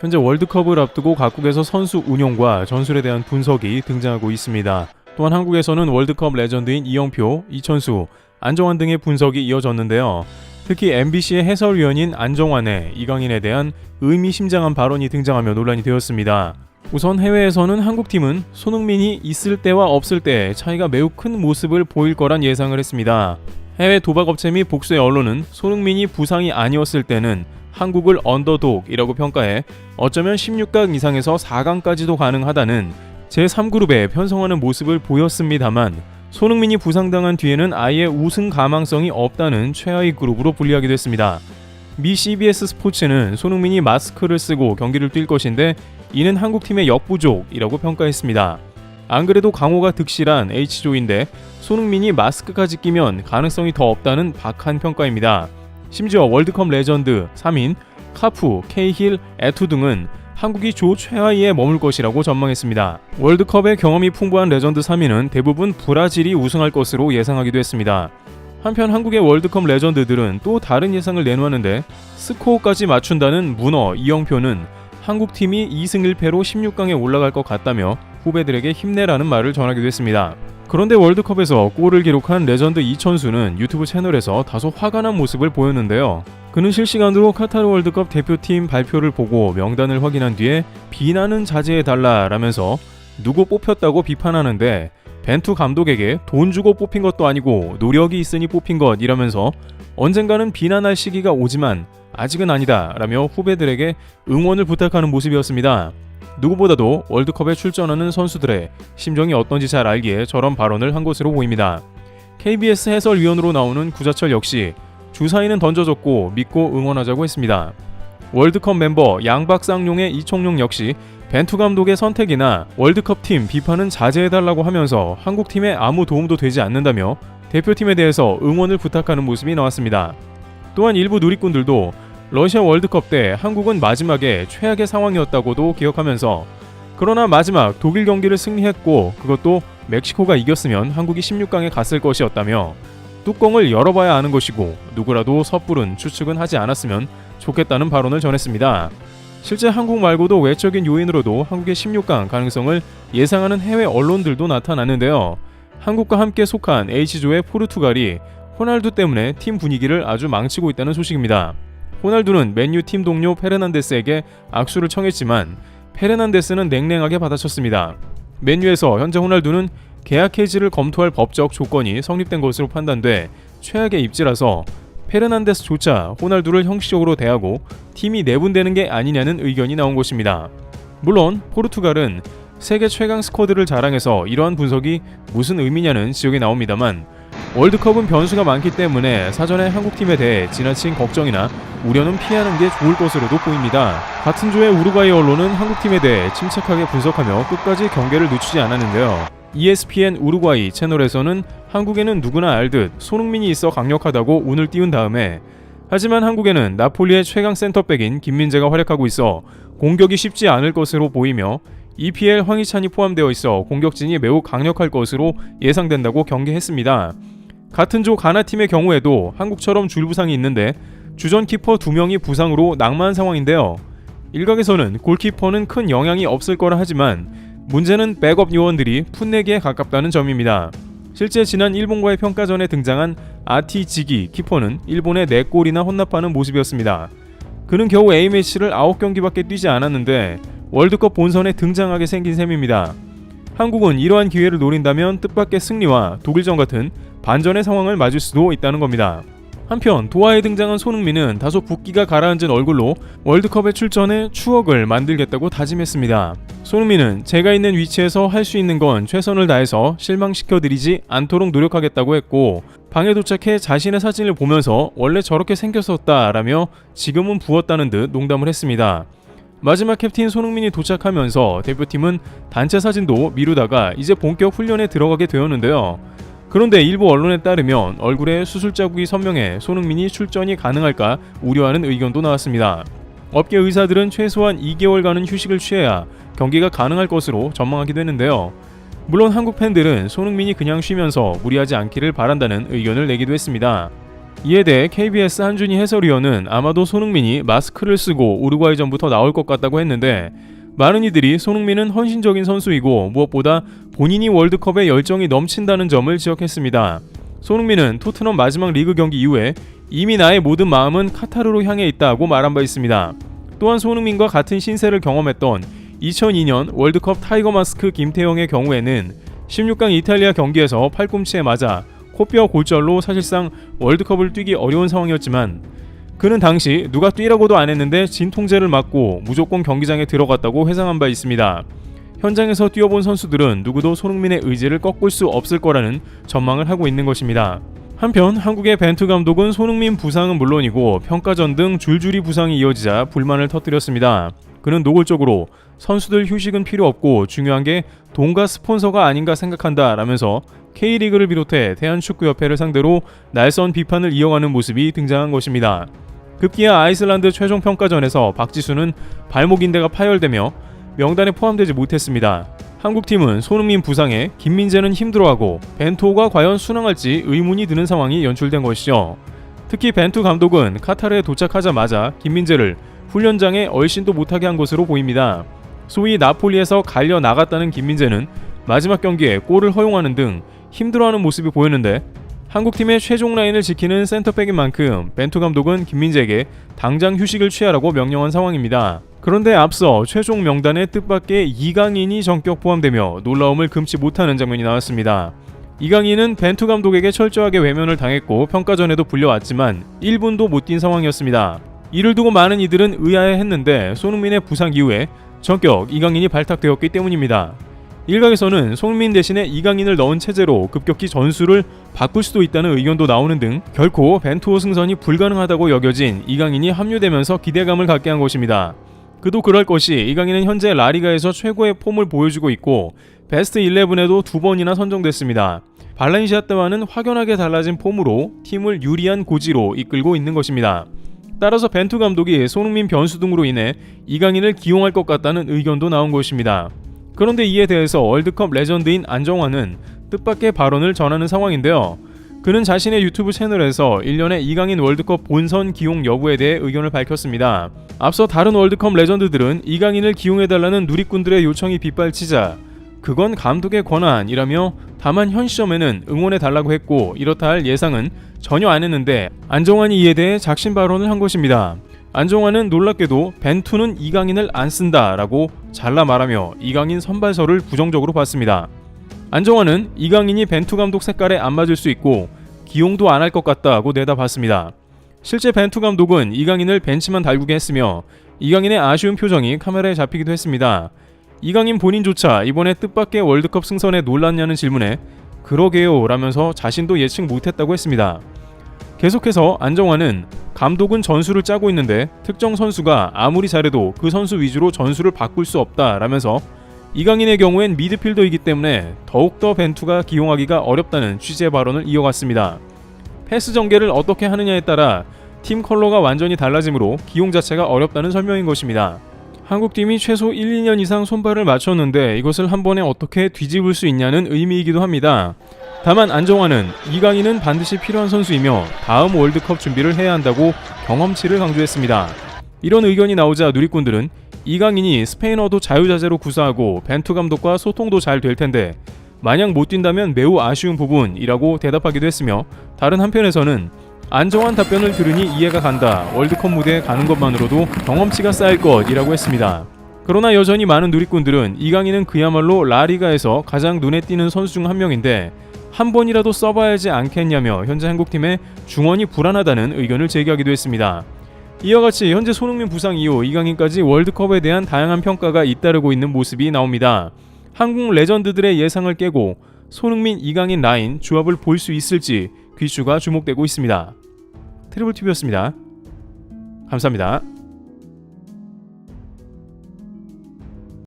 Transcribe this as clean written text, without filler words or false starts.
현재 월드컵을 앞두고 각국에서 선수 운용과 전술에 대한 분석이 등장하고 있습니다. 또한 한국에서는 월드컵 레전드인 이영표, 이천수, 안정환 등의 분석이 이어졌는데요. 특히 MBC의 해설위원인 안정환의 이강인에 대한 의미심장한 발언이 등장하며 논란이 되었습니다. 우선 해외에서는 한국팀은 손흥민이 있을 때와 없을 때 차이가 매우 큰 모습을 보일 거란 예상을 했습니다. 해외 도박업체 및 복수의 언론은 손흥민이 부상이 아니었을 때는 한국을 언더독이라고 평가해 어쩌면 16강 이상에서 4강까지도 가능하다는 제3그룹에 편성하는 모습을 보였습니다만 손흥민이 부상당한 뒤에는 아예 우승 가망성이 없다는 최하위 그룹으로 분리하기도 했습니다. 미 CBS 스포츠는 손흥민이 마스크를 쓰고 경기를 뛸 것인데 이는 한국팀의 역부족이라고 평가했습니다. 안 그래도 강호가 득실한 H조인데 손흥민이 마스크까지 끼면 가능성이 더 없다는 박한 평가입니다. 심지어 월드컵 레전드 3인 카푸, 케이힐, 에투 등은 한국이 조 최하위에 머물 것이라고 전망했습니다. 월드컵의 경험이 풍부한 레전드 3인은 대부분 브라질이 우승할 것으로 예상하기도 했습니다. 한편 한국의 월드컵 레전드들은 또 다른 예상을 내놓았는데 스코어까지 맞춘다는 문어 이영표는 한국팀이 2승 1패로 16강에 올라갈 것 같다며 후배들에게 힘내라는 말을 전하기도 했습니다. 그런데 월드컵에서 골을 기록한 레전드 이천수는 유튜브 채널에서 다소 화가 난 모습을 보였는데요. 그는 실시간으로 카타르 월드컵 대표팀 발표를 보고 명단을 확인한 뒤에 비난은 자제해달라라면서 누구 뽑혔다고 비판하는데 벤투 감독에게 돈 주고 뽑힌 것도 아니고 노력이 있으니 뽑힌 것이라면서 언젠가는 비난할 시기가 오지만 아직은 아니다 라며 후배들에게 응원을 부탁하는 모습이었습니다. 누구보다도 월드컵에 출전하는 선수들의 심정이 어떤지 잘 알기에 저런 발언을 한 것으로 보입니다. KBS 해설위원으로 나오는 구자철 역시 주사위는 던져줬고 믿고 응원하자고 했습니다. 월드컵 멤버 양박쌍용의 이청용 역시 벤투 감독의 선택이나 월드컵 팀 비판은 자제해달라고 하면서 한국팀에 아무 도움도 되지 않는다며 대표팀에 대해서 응원을 부탁하는 모습이 나왔습니다. 또한 일부 누리꾼들도 러시아 월드컵 때 한국은 마지막에 최악의 상황이었다고도 기억하면서 그러나 마지막 독일 경기를 승리했고 그것도 멕시코가 이겼으면 한국이 16강에 갔을 것이었다며 뚜껑을 열어봐야 아는 것이고 누구라도 섣부른 추측은 하지 않았으면 좋겠다는 발언을 전했습니다. 실제 한국 말고도 외적인 요인으로도 한국의 16강 가능성을 예상하는 해외 언론들도 나타났는데요. 한국과 함께 속한 H조의 포르투갈이 호날두 때문에 팀 분위기를 아주 망치고 있다는 소식입니다. 호날두는 맨유 팀 동료 페르난데스에게 악수를 청했지만 페르난데스는 냉랭하게 받아쳤습니다. 맨유에서 현재 호날두는 계약 해지를 검토할 법적 조건이 성립된 것으로 판단돼 최악의 입지라서 페르난데스조차 호날두를 형식적으로 대하고 팀이 내분되는 게 아니냐는 의견이 나온 것입니다. 물론 포르투갈은 세계 최강 스쿼드를 자랑해서 이러한 분석이 무슨 의미냐는 지적이 나옵니다만 월드컵은 변수가 많기 때문에 사전에 한국팀에 대해 지나친 걱정이나 우려는 피하는 게 좋을 것으로도 보입니다. 같은 조의 우루과이 언론은 한국팀에 대해 침착하게 분석하며 끝까지 경계를 늦추지 않았는데요. ESPN 우루과이 채널에서는 한국에는 누구나 알듯 손흥민이 있어 강력하다고 운을 띄운 다음에 하지만 한국에는 나폴리의 최강 센터백인 김민재가 활약하고 있어 공격이 쉽지 않을 것으로 보이며 EPL 황희찬이 포함되어 있어 공격진이 매우 강력할 것으로 예상된다고 경계했습니다. 같은 조 가나팀의 경우에도 한국처럼 줄부상이 있는데 주전 키퍼 2명이 부상으로 낙마한 상황인데요. 일각에서는 골키퍼는 큰 영향이 없을 거라 하지만 문제는 백업 요원들이 풋내기에 가깝다는 점입니다. 실제 지난 일본과의 평가전에 등장한 아티지기 키퍼는 일본에 4골이나 헌납하는 모습이었습니다. 그는 겨우 A매치를 9경기밖에 뛰지 않았는데 월드컵 본선에 등장하게 생긴 셈입니다. 한국은 이러한 기회를 노린다면 뜻밖의 승리와 독일전 같은 반전의 상황을 맞을 수도 있다는 겁니다. 한편 도하에 등장한 손흥민은 다소 붓기가 가라앉은 얼굴로 월드컵에 출전해 추억을 만들겠다고 다짐했습니다. 손흥민은 제가 있는 위치에서 할 수 있는 건 최선을 다해서 실망시켜드리지 않도록 노력하겠다고 했고 방에 도착해 자신의 사진을 보면서 원래 저렇게 생겼었다라며 지금은 부었다는 듯 농담을 했습니다. 마지막 캡틴 손흥민이 도착하면서 대표팀은 단체 사진도 미루다가 이제 본격 훈련에 들어가게 되었는데요. 그런데 일부 언론에 따르면 얼굴에 수술 자국이 선명해 손흥민이 출전이 가능할까 우려하는 의견도 나왔습니다. 업계 의사들은 최소한 2개월간은 휴식을 취해야 경기가 가능할 것으로 전망하기도 했는데요. 물론 한국 팬들은 손흥민이 그냥 쉬면서 무리하지 않기를 바란다는 의견을 내기도 했습니다. 이에 대해 KBS 한준희 해설위원은 아마도 손흥민이 마스크를 쓰고 우루과이전부터 나올 것 같다고 했는데, 많은 이들이 손흥민은 헌신적인 선수이고 무엇보다 본인이 월드컵에 열정이 넘친다는 점을 지적했습니다. 손흥민은 토트넘 마지막 리그 경기 이후에 이미 나의 모든 마음은 카타르로 향해 있다고 말한 바 있습니다. 또한 손흥민과 같은 신세를 경험했던 2002년 월드컵 타이거 마스크 김태형의 경우에는 16강 이탈리아 경기에서 팔꿈치에 맞아 코뼈 골절로 사실상 월드컵을 뛰기 어려운 상황이었지만, 그는 당시 누가 뛰라고도 안 했는데 진통제를 맞고 무조건 경기장에 들어갔다고 회상한 바 있습니다. 현장에서 뛰어본 선수들은 누구도 손흥민의 의지를 꺾을 수 없을 거라는 전망을 하고 있는 것입니다. 한편 한국의 벤투 감독은 손흥민 부상은 물론이고 평가전 등 줄줄이 부상이 이어지자 불만을 터뜨렸습니다. 그는 노골적으로 선수들 휴식은 필요 없고 중요한 게 돈과 스폰서가 아닌가 생각한다 라면서 K리그를 비롯해 대한축구협회를 상대로 날선 비판을 이어가는 모습이 등장한 것입니다. 급기야 아이슬란드 최종평가전에서 박지수는 발목 인대가 파열되며 명단에 포함되지 못했습니다. 한국팀은 손흥민 부상에 김민재는 힘들어하고 벤투호가 과연 순항할지 의문이 드는 상황이 연출된 것이죠. 특히 벤투 감독은 카타르에 도착하자마자 김민재를 훈련장에 얼씬도 못하게 한 것으로 보입니다. 소위 나폴리에서 갈려 나갔다는 김민재는 마지막 경기에 골을 허용하는 등 힘들어하는 모습이 보였는데, 한국팀의 최종 라인을 지키는 센터백인 만큼 벤투 감독은 김민재에게 당장 휴식을 취하라고 명령한 상황입니다. 그런데 앞서 최종 명단에 뜻밖의 이강인이 전격 포함되며 놀라움을 금치 못하는 장면이 나왔습니다. 이강인은 벤투 감독에게 철저하게 외면을 당했고 평가전에도 불려왔지만 1분도 못 뛴 상황이었습니다. 이를 두고 많은 이들은 의아해했는데 손흥민의 부상 이후에 전격 이강인이 발탁되었기 때문입니다. 일각에서는 손흥민 대신에 이강인을 넣은 체제로 급격히 전술을 바꿀 수도 있다는 의견도 나오는 등 결코 벤투호 승선이 불가능하다고 여겨진 이강인이 합류되면서 기대감을 갖게 한 것입니다. 그도 그럴 것이 이강인은 현재 라리가에서 최고의 폼을 보여주고 있고 베스트 11에도 2번이나 선정됐습니다. 발렌시아 때와는 확연하게 달라진 폼으로 팀을 유리한 고지로 이끌고 있는 것입니다. 따라서 벤투 감독이 손흥민 변수 등으로 인해 이강인을 기용할 것 같다는 의견도 나온 것입니다. 그런데 이에 대해서 월드컵 레전드인 안정환은 뜻밖의 발언을 전하는 상황인데요. 그는 자신의 유튜브 채널에서 1년에 이강인 월드컵 본선 기용 여부에 대해 의견을 밝혔습니다. 앞서 다른 월드컵 레전드들은 이강인을 기용해달라는 누리꾼들의 요청이 빗발치자 그건 감독의 권한이라며 다만 현 시점에는 응원해달라고 했고 이렇다 할 예상은 전혀 안 했는데, 안정환이 이에 대해 작심 발언을 한 것입니다. 안정환은 놀랍게도 벤투는 이강인을 안 쓴다 라고 잘라 말하며 이강인 선발설을 부정적으로 봤습니다. 안정환은 이강인이 벤투 감독 색깔에 안 맞을 수 있고 기용도 안 할 것 같다고 내다봤습니다. 실제 벤투 감독은 이강인을 벤치만 달구게 했으며 이강인의 아쉬운 표정이 카메라에 잡히기도 했습니다. 이강인 본인조차 이번에 뜻밖의 월드컵 승선에 놀랐냐는 질문에 그러게요 라면서 자신도 예측 못했다고 했습니다. 계속해서 안정환은 감독은 전술을 짜고 있는데 특정 선수가 아무리 잘해도 그 선수 위주로 전술을 바꿀 수 없다 라면서 이강인의 경우엔 미드필더이기 때문에 더욱더 벤투가 기용하기가 어렵다는 취지의 발언을 이어갔습니다. 패스 전개를 어떻게 하느냐에 따라 팀 컬러가 완전히 달라지므로 기용 자체가 어렵다는 설명인 것입니다. 한국팀이 최소 1, 2년 이상 손발을 맞췄는데 이것을 한 번에 어떻게 뒤집을 수 있냐는 의미이기도 합니다. 다만 안정환은 이강인은 반드시 필요한 선수이며 다음 월드컵 준비를 해야 한다고 경험치를 강조했습니다. 이런 의견이 나오자 누리꾼들은 이강인이 스페인어도 자유자재로 구사하고 벤투 감독과 소통도 잘 될 텐데 만약 못 뛴다면 매우 아쉬운 부분이라고 대답하기도 했으며, 다른 한편에서는 안정환 답변을 들으니 이해가 간다. 월드컵 무대에 가는 것만으로도 경험치가 쌓일 것이라고 했습니다. 그러나 여전히 많은 누리꾼들은 이강인은 그야말로 라리가에서 가장 눈에 띄는 선수 중 한 명인데 한 번이라도 써봐야 하지 않겠냐며 현재 한국팀의 중원이 불안하다는 의견을 제기하기도 했습니다. 이와 같이 현재 손흥민 부상 이후 이강인까지 월드컵에 대한 다양한 평가가 잇따르고 있는 모습이 나옵니다. 한국 레전드들의 예상을 깨고 손흥민, 이강인 라인 조합을 볼 수 있을지 귀추가 주목되고 있습니다. 트리블TV였습니다. 감사합니다.